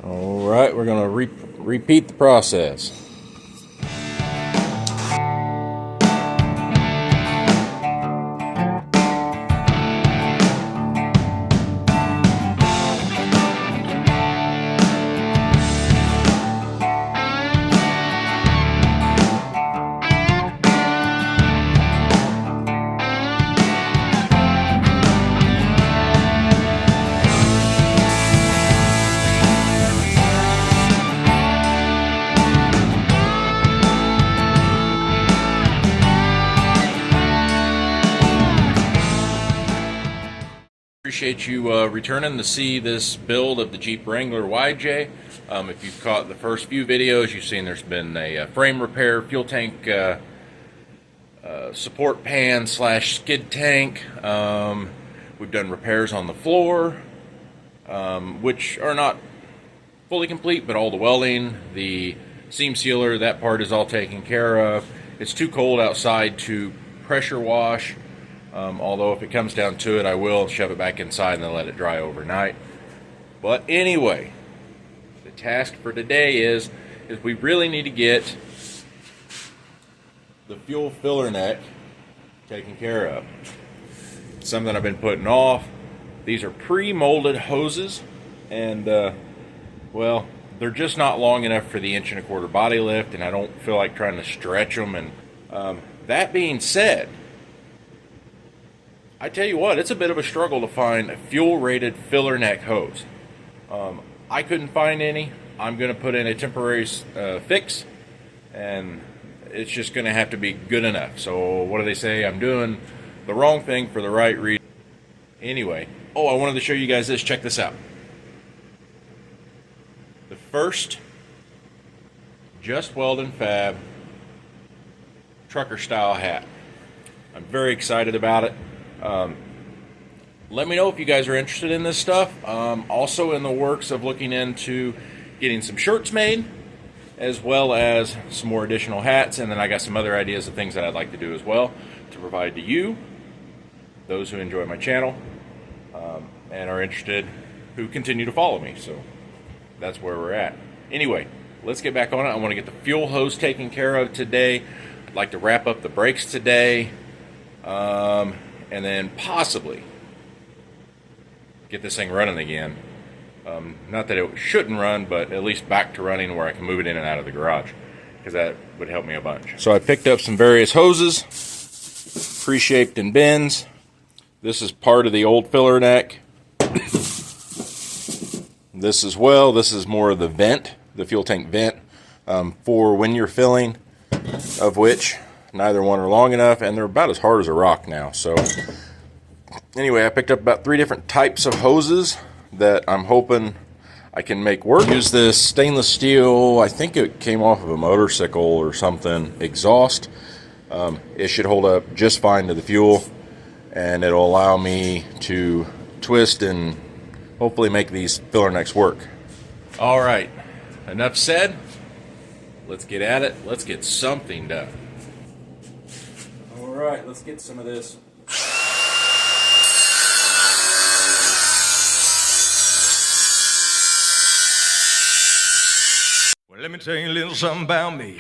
All right, we're going to repeat the process. Appreciate you returning to see this build of the Jeep Wrangler YJ. If you've caught the first few videos, you've seen there's been a frame repair, fuel tank support pan / skid tank. We've done repairs on the floor, which are not fully complete, but all the welding, the seam sealer, that part is all taken care of. It's too cold outside to pressure wash. Although if it comes down to it, I will shove it back inside and then let it dry overnight. But anyway, the task for today is we really need to get the fuel filler neck taken care of. It's something I've been putting off. These are pre-molded hoses, and well, they're just not long enough for the 1¼ body lift, and I don't feel like trying to stretch them. And that being said, I tell you what, it's a bit of a struggle to find a fuel-rated filler neck hose. I couldn't find any. I'm going to put in a temporary fix, and it's just going to have to be good enough. So what do they say? I'm doing the wrong thing for the right reason. Anyway, I wanted to show you guys this. Check this out. The first Just Weld and Fab trucker-style hat. I'm very excited about it. Let me know if you guys are interested in this stuff. Also in the works of looking into getting some shirts made, as well as some more additional hats, and then I got some other ideas of things that I'd like to do as well to provide to you, those who enjoy my channel and are interested, who continue to follow me. So that's where we're at. Anyway, let's get back on it. I want to get the fuel hose taken care of today. I'd like to wrap up the brakes today. And then possibly get this thing running again. Not that it shouldn't run, but at least back to running where I can move it in and out of the garage, because that would help me a bunch. So I picked up some various hoses, pre-shaped in bins. This is part of the old filler neck. This as well, this is more of the vent, the fuel tank vent, for when you're filling, of which neither one are long enough, and they're about as hard as a rock now. So anyway, I picked up about 3 different types of hoses that I'm hoping I can make work. Use this stainless steel, I think it came off of a motorcycle or something, exhaust. It should hold up just fine to the fuel, and it'll allow me to twist and hopefully make these filler necks work. All right, enough said. Let's get at it. Let's get something done. All right, let's get some of this. Well, let me tell you a little something about me.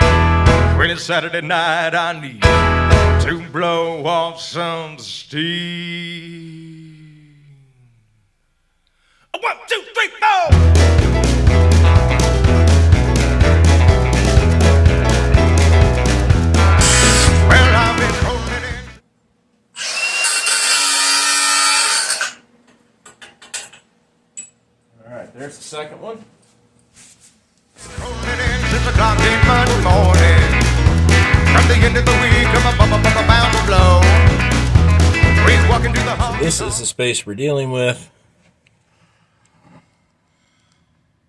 When it's Saturday night, I need to blow off some steam. 1, 2, 3, 4. There's the second one. Rolling in 6 o'clock in Monday morning. From the end of the week, I'm bound to blow. Breeze walking through the hall. This is the space we're dealing with.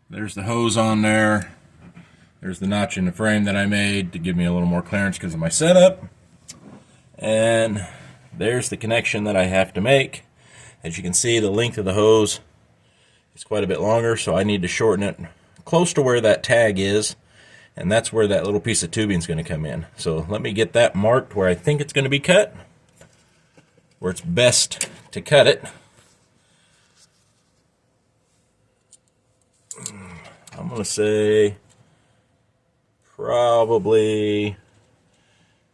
There's the hose on there. There's the notch in the frame that I made to give me a little more clearance because of my setup. And there's the connection that I have to make. As you can see, the length of the hose is quite a bit longer, so I need to shorten it close to where that tag is, and that's where that little piece of tubing is going to come in. So let me get that marked where I think it's going to be cut, where it's best to cut it. I'm going to say probably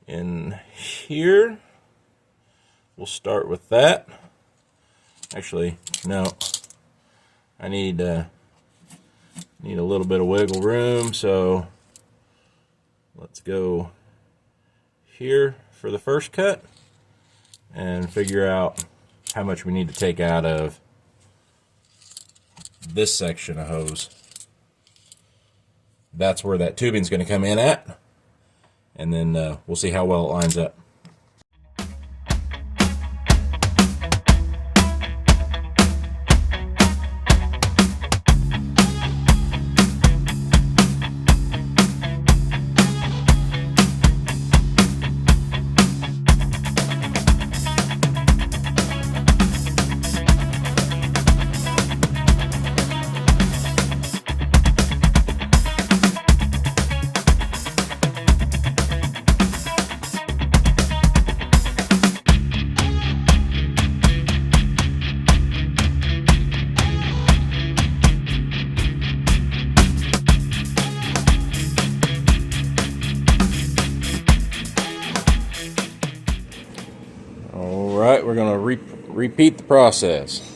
in here. We'll start with that. Actually, no. I need a little bit of wiggle room, so let's go here for the first cut and figure out how much we need to take out of this section of hose. That's where that tubing is going to come in at, and then we'll see how well it lines up. Alright, we're going to repeat the process.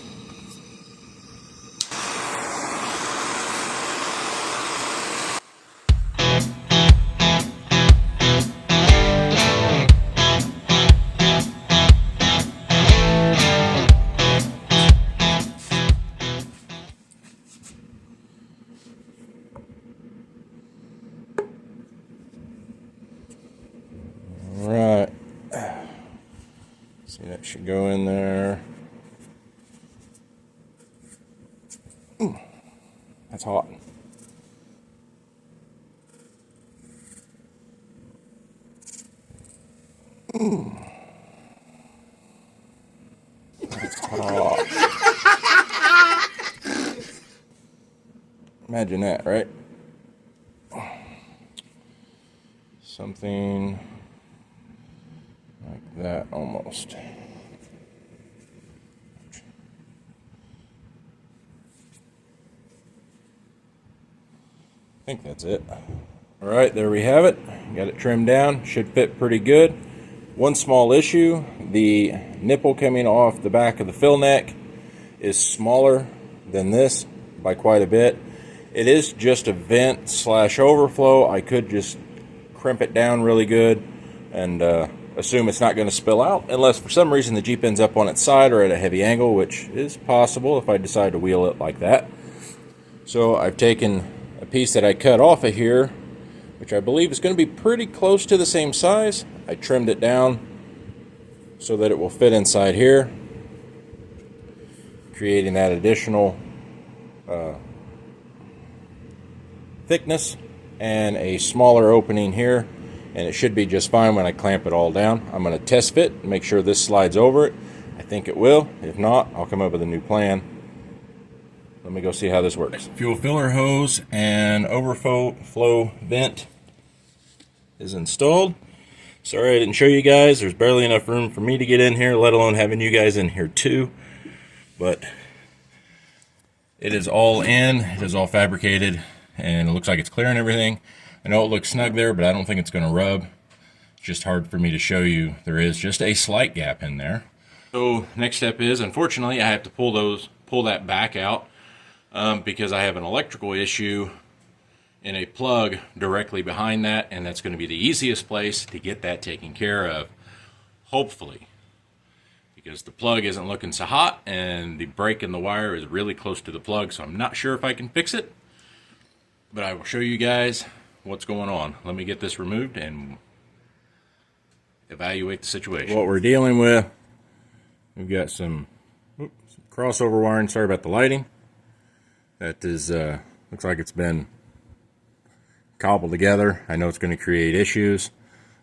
Alright. See, that should go in there. Ooh, that's hot. Ooh. That's hot. Imagine that, right? Something like that almost. I think that's it. Alright, there we have it. Got it trimmed down. Should fit pretty good. One small issue, the nipple coming off the back of the fill neck is smaller than this by quite a bit. It is just a vent slash overflow. I could just crimp it down really good and assume it's not going to spill out, unless for some reason the Jeep ends up on its side or at a heavy angle, which is possible if I decide to wheel it like that. So I've taken a piece that I cut off of here, which I believe is going to be pretty close to the same size. I trimmed it down so that it will fit inside here, creating that additional thickness and a smaller opening here, and it should be just fine when I clamp it all down. I'm going to test fit and make sure this slides over it. I think it will. If not, I'll come up with a new plan. Let me go see how this works. Fuel filler hose and overflow vent is installed. Sorry I didn't show you guys. There's barely enough room for me to get in here, let alone having you guys in here too. But it is all in. It is all fabricated, and it looks like it's clear and everything. I know it looks snug there, but I don't think it's going to rub. It's just hard for me to show you. There is just a slight gap in there. So next step is, unfortunately, I have to pull that back out. Because I have an electrical issue in a plug directly behind that, and that's going to be the easiest place to get that taken care of, hopefully, because the plug isn't looking so hot and the break in the wire is really close to the plug, so I'm not sure if I can fix it, but I will show you guys what's going on. Let me get this removed and evaluate the situation. What we're dealing with, we've got some crossover wiring. Sorry about the lighting. That is, looks like it's been cobbled together. I know it's going to create issues.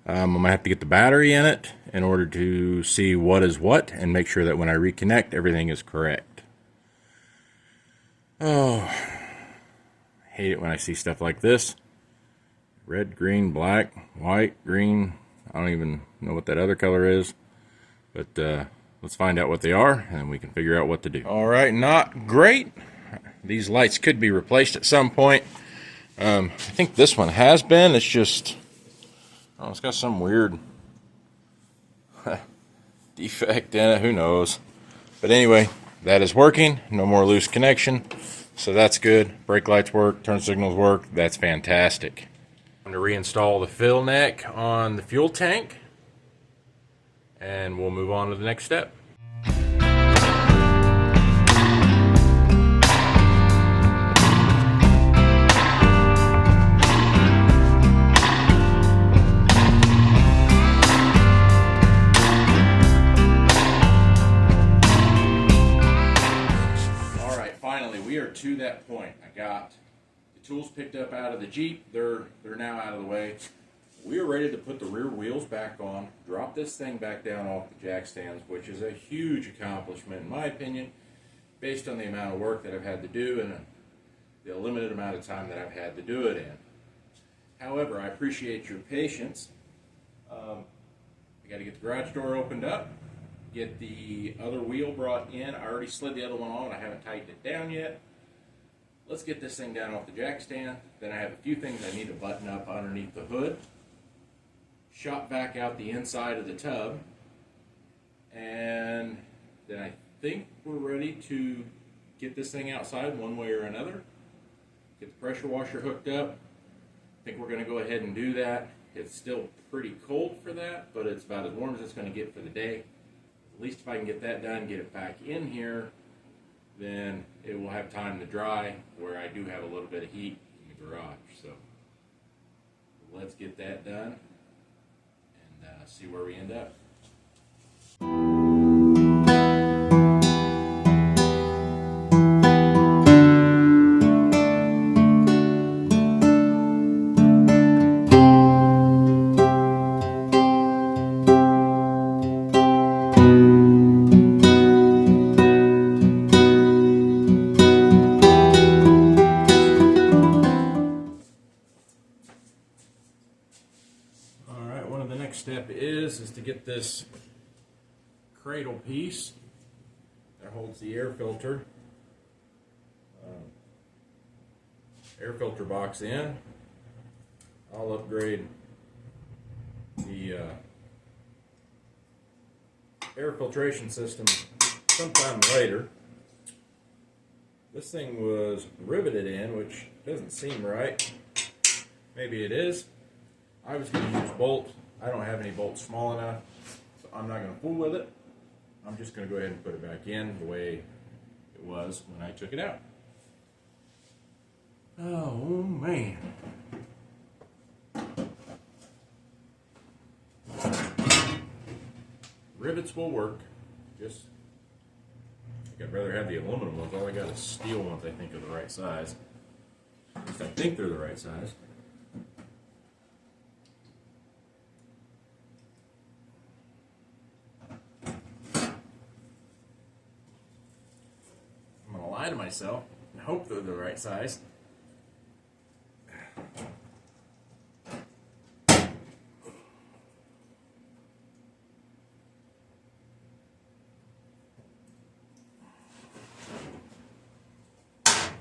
I'm going to have to get the battery in it in order to see what is what and make sure that when I reconnect, everything is correct. Oh, I hate it when I see stuff like this. Red, green, black, white, green. I don't even know what that other color is. But let's find out what they are, and then we can figure out what to do. All right, not great. These lights could be replaced at some point. I think this one has been. It's just, oh, it's got some weird defect in it. Who knows? But anyway, that is working. No more loose connection. So that's good. Brake lights work. Turn signals work. That's fantastic. I'm going to reinstall the fill neck on the fuel tank. And we'll move on to the next step. We are to that point. I got the tools picked up out of the Jeep. They're now out of the way. We are ready to put the rear wheels back on, drop this thing back down off the jack stands, which is a huge accomplishment in my opinion, based on the amount of work that I've had to do and the limited amount of time that I've had to do it in. However, I appreciate your patience. I got to get the garage door opened up, get the other wheel brought in. I already slid the other one on. I haven't tightened it down yet. Let's get this thing down off the jack stand. Then I have a few things I need to button up underneath the hood. Shop back out the inside of the tub. And then I think we're ready to get this thing outside one way or another. Get the pressure washer hooked up. I think we're going to go ahead and do that. It's still pretty cold for that, but it's about as warm as it's going to get for the day. At least if I can get that done, get it back in here, then it will have time to dry where I do have a little bit of heat in the garage. So let's get that done and see where we end up. Step is to get this cradle piece that holds the air filter box in. I'll upgrade the air filtration system sometime later. This thing was riveted in, which doesn't seem right. Maybe it is. I was going to use bolts. I don't have any bolts small enough, so I'm not going to fool with it. I'm just going to go ahead and put it back in the way it was when I took it out. Oh, man. Rivets will work. I think I'd rather have the aluminum ones. All I got is steel ones I think are the right size. At least I think they're the right size. To myself and hope they're the right size.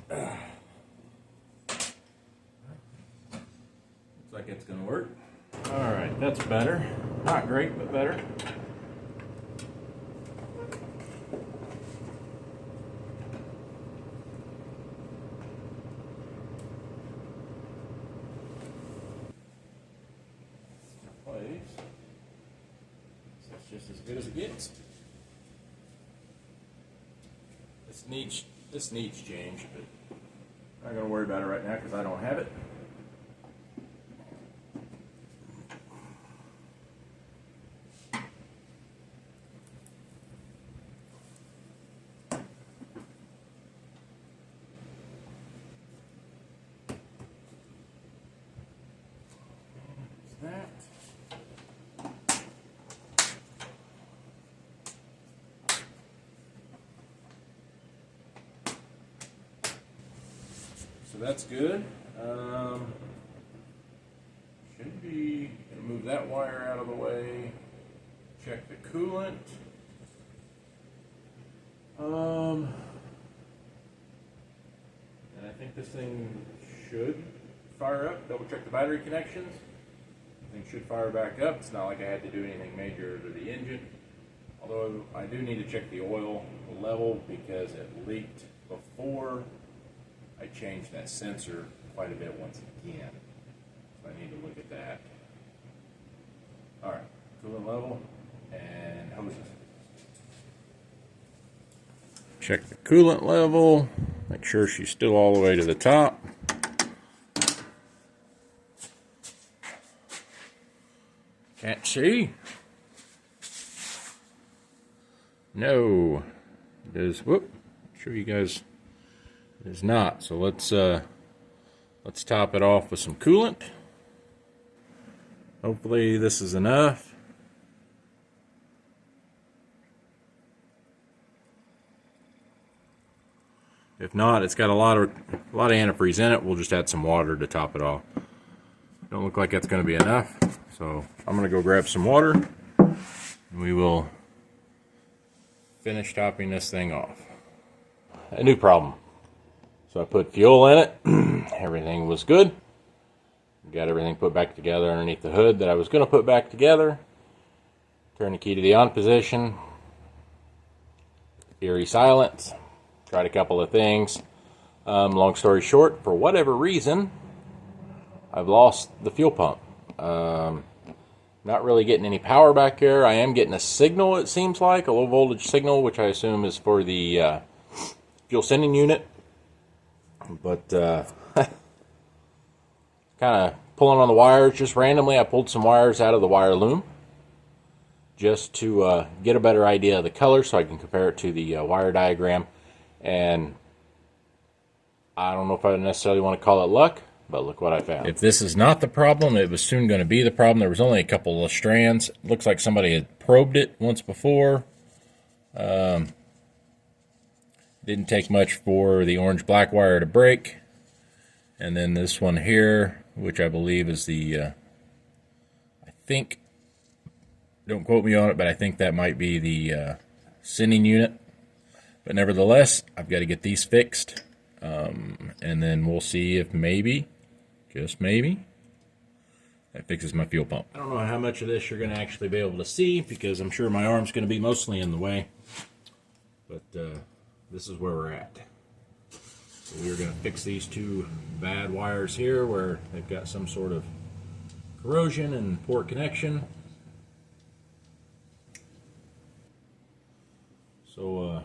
Looks like it's going to work. All right, that's better. Not great, but better. Just as good as it gets. This needs change, but I'm not going to worry about it right now because I don't have it. That. So that's good. Should be gonna move that wire out of the way. Check the coolant. And I think this thing should fire up, double check the battery connections. Everything should fire back up. It's not like I had to do anything major to the engine. Although I do need to check the oil level because it leaked before I changed that sensor quite a bit once again. So I need to look at that. Alright, coolant level and hoses. Check the coolant level, make sure she's still all the way to the top. Can't see. No, it is. Whoop! Show you guys. It is not. So let's top it off with some coolant. Hopefully this is enough. If not, it's got a lot of antifreeze in it. We'll just add some water to top it off. Don't look like that's going to be enough. So I'm going to go grab some water. And we will finish topping this thing off. A new problem. So I put fuel in it. Everything was good. Got everything put back together underneath the hood that I was going to put back together. Turn the key to the on position. Eerie silence. Tried a couple of things. Long story short, for whatever reason, I've lost the fuel pump. Not really getting any power back there. I am getting a signal, it seems like, a low voltage signal, which I assume is for the fuel sending unit. But kind of pulling on the wires just randomly. I pulled some wires out of the wire loom just to get a better idea of the color so I can compare it to the wire diagram. And I don't know if I necessarily want to call it luck, but look what I found. If this is not the problem, it was soon going to be the problem. There was only a couple of strands. It looks like somebody had probed it once before. Didn't take much for the orange-black wire to break. And then this one here, which I believe is the, I think, don't quote me on it, but I think that might be the sending unit. But nevertheless, I've got to get these fixed. And then we'll see if maybe, just maybe, that fixes my fuel pump. I don't know how much of this you're going to actually be able to see because I'm sure my arm's going to be mostly in the way. But this is where we're at. So we're going to fix these two bad wires here where they've got some sort of corrosion and poor connection. So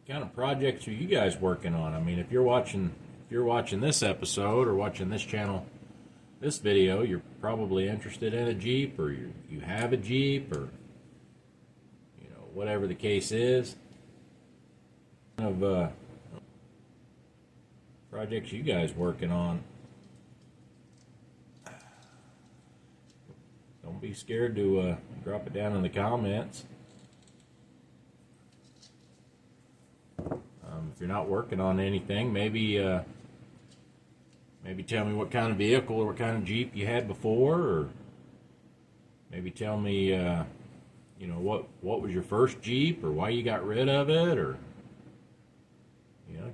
kind of projects are you guys working on? I mean, if you're watching this episode or watching this channel, this video, you're probably interested in a Jeep, or you have a Jeep, or whatever the case is. Of projects you guys working on. Don't be scared to drop it down in the comments. If you're not working on anything, maybe tell me what kind of vehicle or what kind of Jeep you had before, or maybe tell me, what was your first Jeep, or why you got rid of it, or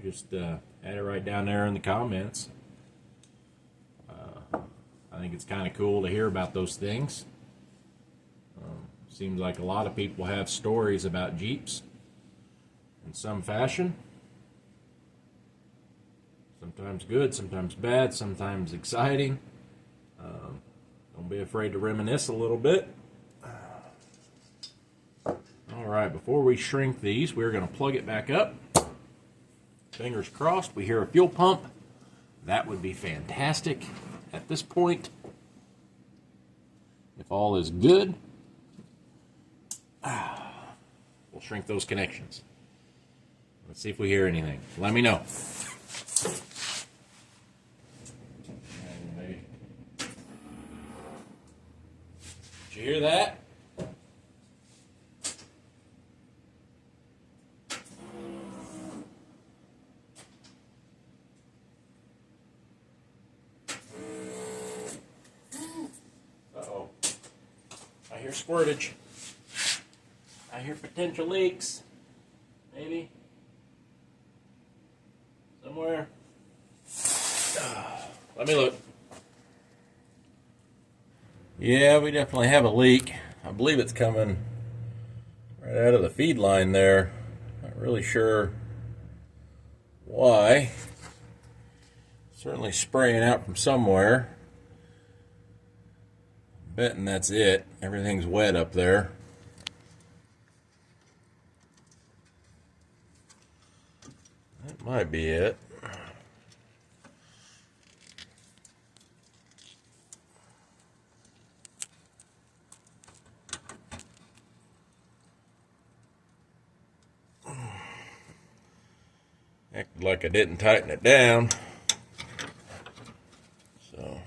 just add it right down there in the comments. I think it's kind of cool to hear about those things. Seems like a lot of people have stories about Jeeps in some fashion. Sometimes good, sometimes bad, sometimes exciting. Don't be afraid to reminisce a little bit. Alright, before we shrink these, we're going to plug it back up. Fingers crossed, we hear a fuel pump. That would be fantastic at this point. If all is good, we'll shrink those connections. Let's see if we hear anything. Let me know. Did you hear that? Uh-oh. I hear squirtage. I hear potential leaks. Maybe. Let me look. Yeah, we definitely have a leak. I believe it's coming right out of the feed line there. Not really sure why. Certainly spraying out from somewhere. Betting that's it. Everything's wet up there. That might be it. Acted like I didn't tighten it down. So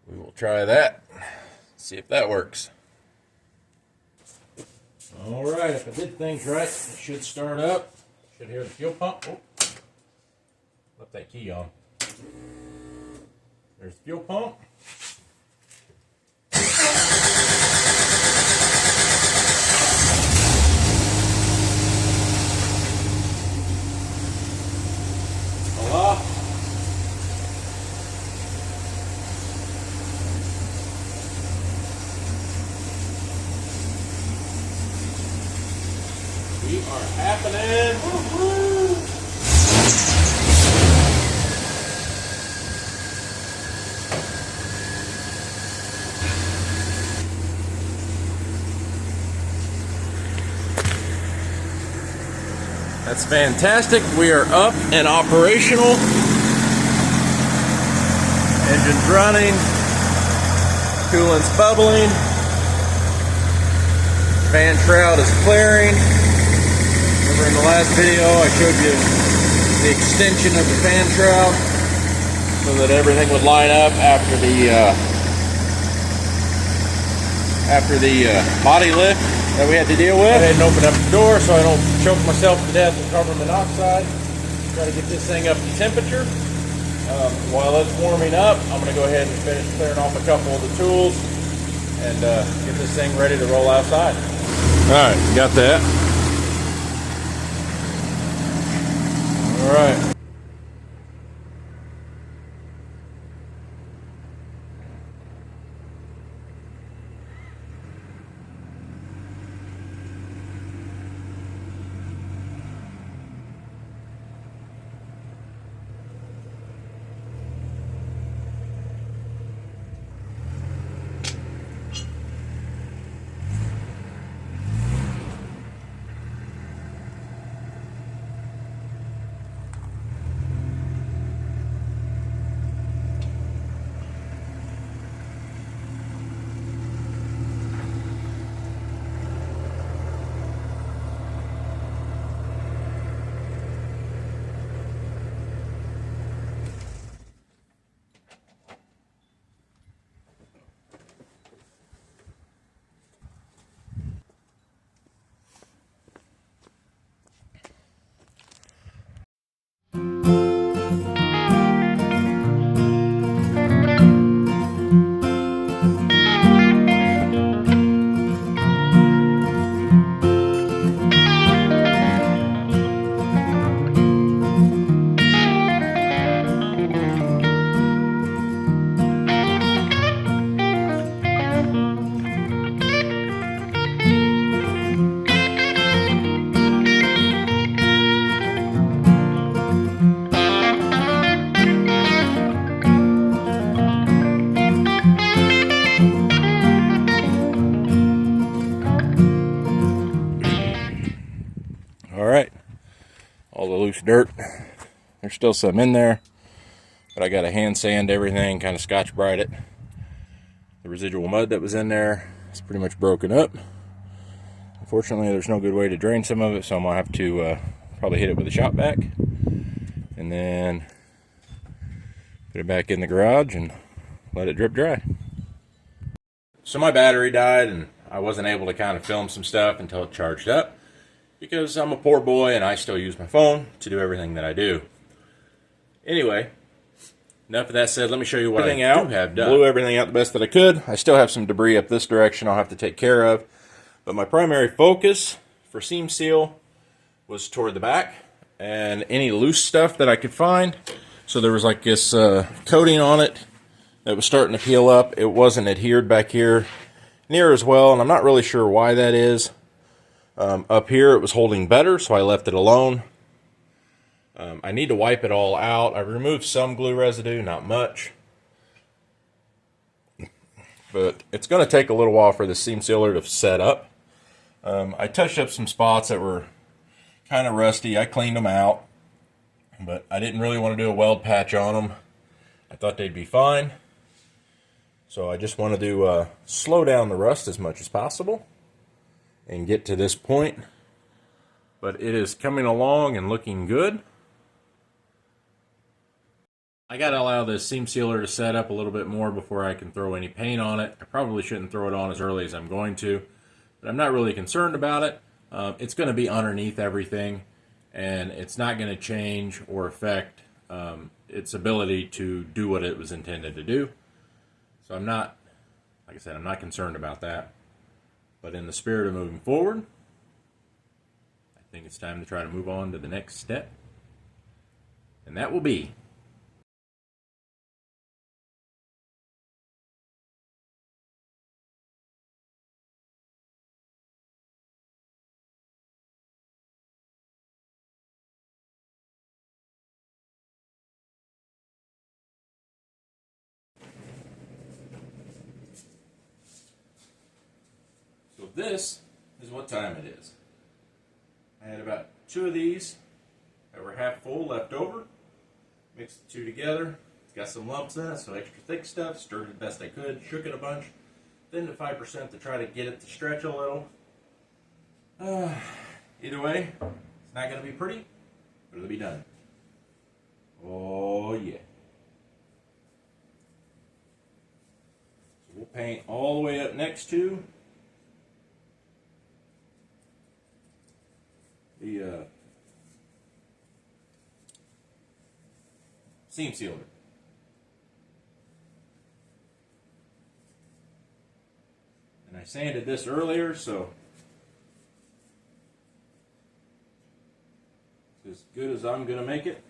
we will try that. See if that works. All right, if I did things right, it should start up. Should hear the fuel pump. Oh, left that key on. There's the fuel pump. Voila. We are happening. Woo-hoo. That's fantastic. We are up and operational. Engine's running. Coolant's bubbling. Fan shroud is clearing. Remember in the last video I showed you the extension of the fan shroud so that everything would line up after the body lift that we had to deal with. Go ahead and open up the door so I don't choke myself to death with carbon monoxide. Try to get this thing up to temperature. While it's warming up, I'm going to go ahead and finish clearing off a couple of the tools and get this thing ready to roll outside. Alright, got that. Alright. Alright, all the loose dirt, there's still some in there, but I got to hand sand everything, kind of Scotch Brite it. The residual mud that was in there is pretty much broken up. Unfortunately, there's no good way to drain some of it, so I'm going to have to probably hit it with a shop vac and then put it back in the garage and let it drip dry. So my battery died and I wasn't able to kind of film some stuff until it charged up, because I'm a poor boy and I still use my phone to do everything that I do. Anyway, enough of that said, let me show you what I do have done. Blew everything out the best that I could. I still have some debris up this direction I'll have to take care of, but my primary focus for seam seal was toward the back, and any loose stuff that I could find. So there was like this coating on it that was starting to peel up. It wasn't adhered back here near as well, and I'm not really sure why that is. Up here it was holding better, so I left it alone. I need to wipe it all out. I removed some glue residue, not much. But it's going to take a little while for the seam sealer to set up. I touched up some spots that were kind of rusty. I cleaned them out, but I didn't really want to do a weld patch on them. I thought they'd be fine. So I just want to slow down the rust as much as possible and get to this point. But it is coming along and looking good. I got to allow this seam sealer to set up a little bit more before I can throw any paint on it. I probably shouldn't throw it on as early as I'm going to, but I'm not really concerned about it. It's going to be underneath everything, and it's not going to change or affect its ability to do what it was intended to do. So I'm not, like I said, I'm not concerned about that. But in the spirit of moving forward, I think it's time to try to move on to the next step, and that will be this is what time it is. I had about 2 of these that were half full left over. Mixed the 2 together. It's got some lumps in it, so extra thick stuff. Stirred it best I could. Shook it a bunch. Then to 5% to try to get it to stretch a little. Either way, it's not going to be pretty, but it'll be done. Oh yeah. So we'll paint all the way up next to the seam sealer. And I sanded this earlier, so it's as good as I'm going to make it.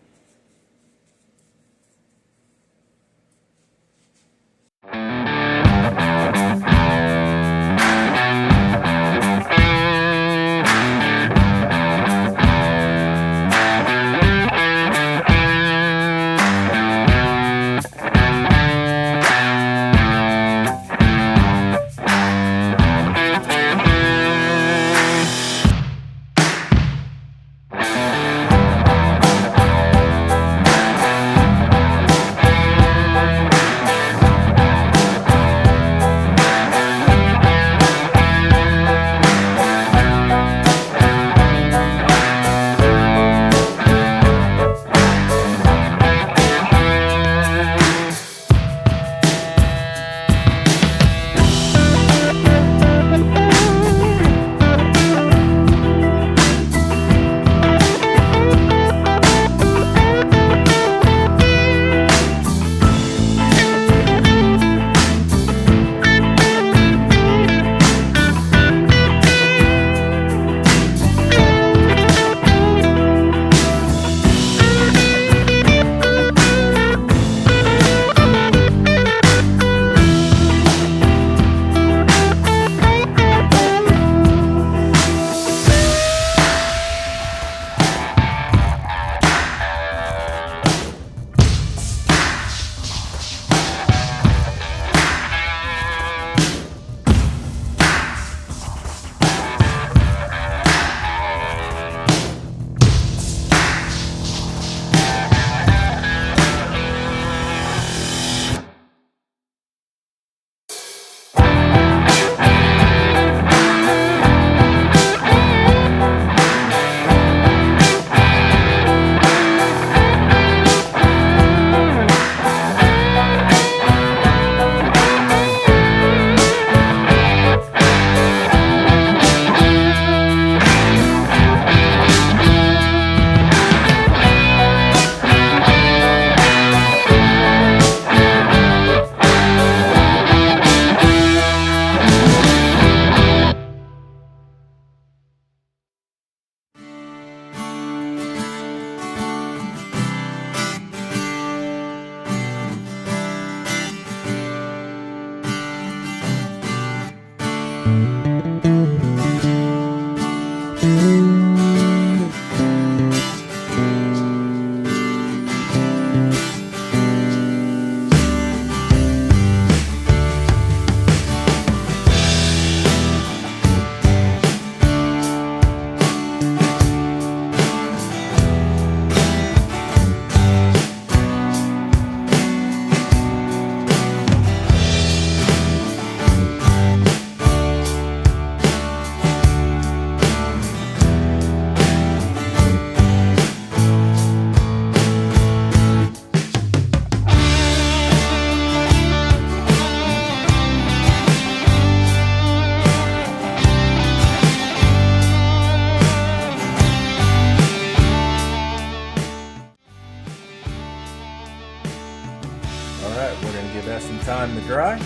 Alright, we're going to give that some time to dry.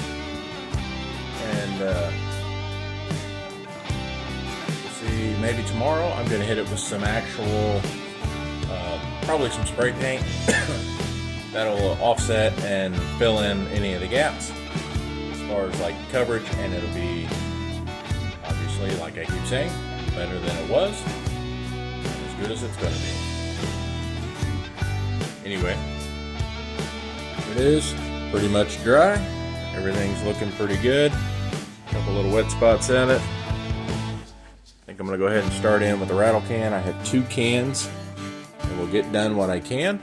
And we'll see, maybe tomorrow I'm going to hit it with some actual, probably some spray paint. That'll offset and fill in any of the gaps as far as like coverage, and it'll be, obviously, like I keep saying, better than it was, as good as it's going to be. Anyway, it is pretty much dry. Everything's looking pretty good. A couple little wet spots in it. I think I'm going to go ahead and start in with the rattle can. I have 2 cans, and we'll get done what I can.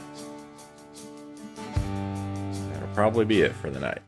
That'll probably be it for the night.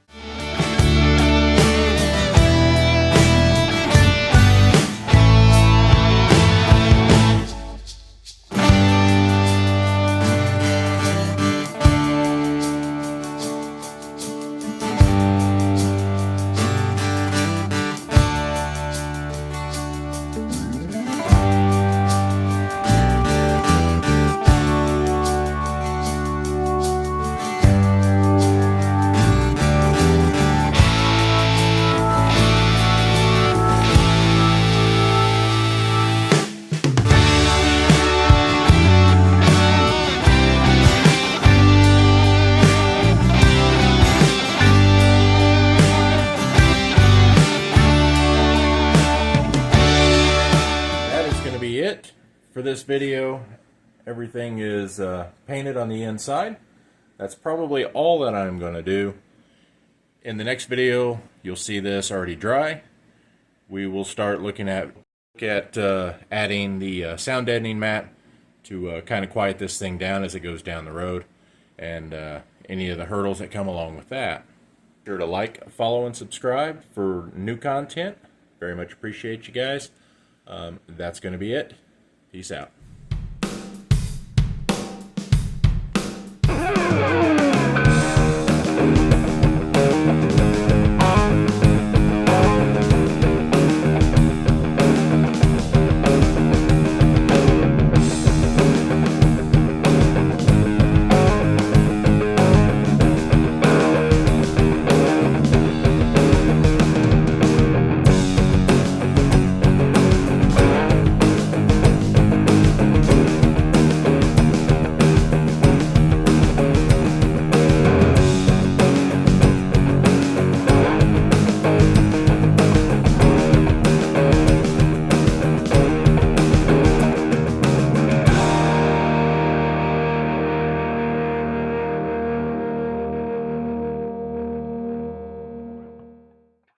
It for this video. Everything is painted on the inside. That's probably all that I'm going to do. In the next video, you'll see this already dry. We will start looking at adding the sound deadening mat to kind of quiet this thing down as it goes down the road, and any of the hurdles that come along with that. Be sure to like, follow, and subscribe for new content. Very much appreciate you guys. That's going to be it. Peace out.